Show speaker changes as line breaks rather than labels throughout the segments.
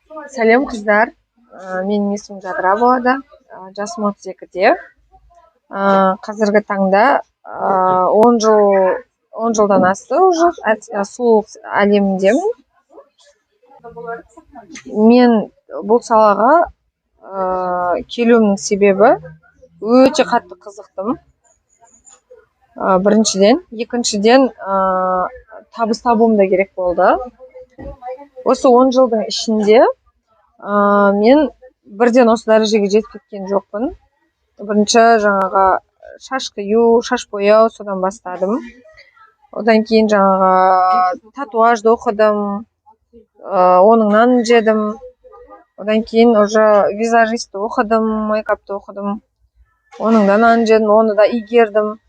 Сәлем қыздар. Менің есімім Жадыра болады. Жасым 32-де. Қазіргі таңда 10 жылдан асты уже сұлулық әлеміндемін. Мен бұл салаға келуімнің себебі өте қатты қызықтым. Біріншіден, екіншіден табыс табуым да керек болды. Осы 10 жылдың ішінде мен бірден осы дәрежеге жетіп кеткен жоқпын. Бірінші жаңағы шаш қию, шаш бояу содан бастадым. Одан кейін жаңағы татуажды оқыдым, оның нанын жедім. Одан кейін уже визажистті оқыдым, мейкапты оқыдым. Оның да нанын жедім, оны да игердім.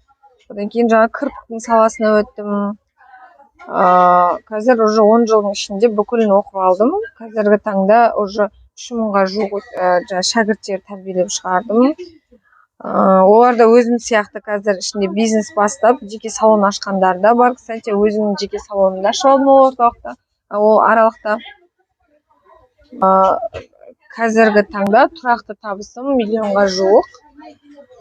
Одан кейін жаңағы кірпіктің саласына өттім. Қазір уже 10 жылдың ішінде бүкілін оқып алдым. Қазіргі таңда уже 3000-ға жуық шәкірттер тәрбиелеп шығардым. Олар да өзім сияқты қазір ішінде бизнес бастап, жеке салон ашқандар да бар. Кстати, өзімнің жеке салонымды ашып алдым ол орталықта, ол аралықта. Қазіргі таңда тұрақты табысым 1 миллионға жуық.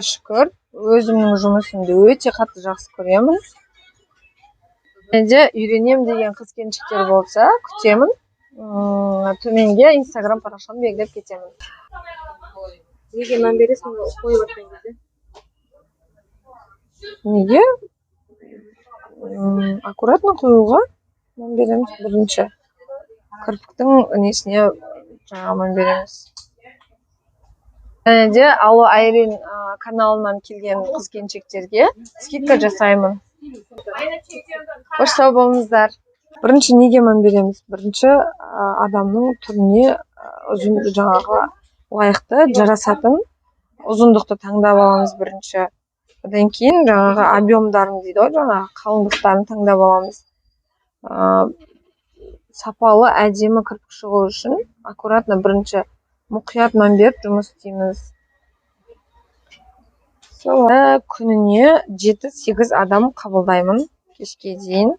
Шүкір, өзімнің жұмысымды өте қатты жақсы көремін. Менде үйренем деген қыз-келіншектер болса, күтемін. Төменге Instagram парақшамды белгілеп кетемін.
Неге мән бересің қойып жатқан кезде?
Неге? Аккуратно қоюға мән береміз бірінші. Кірпіктің несіне жаңа мән береміз. Және де Алло Айрин каналынан келген қыз-келіншектерге скидка жасаймын. Қош сау болыңыздар. Бірінші неге мән береміз? Бірінші адамның түріне жаңағы лайықты, жарасатын ұзындықты таңдап аламыз бірінші. Одан кейін жаңағы объемдарын дейді ғой, жаңағы қалыңдықтарын таңдап аламыз. Сапалы, әдемі кірпік шығу үшін аккуратно бірінші мұқият мән беріп жұмыс істейміз. Күніне 7-8 адам қабылдаймын кешке дейін.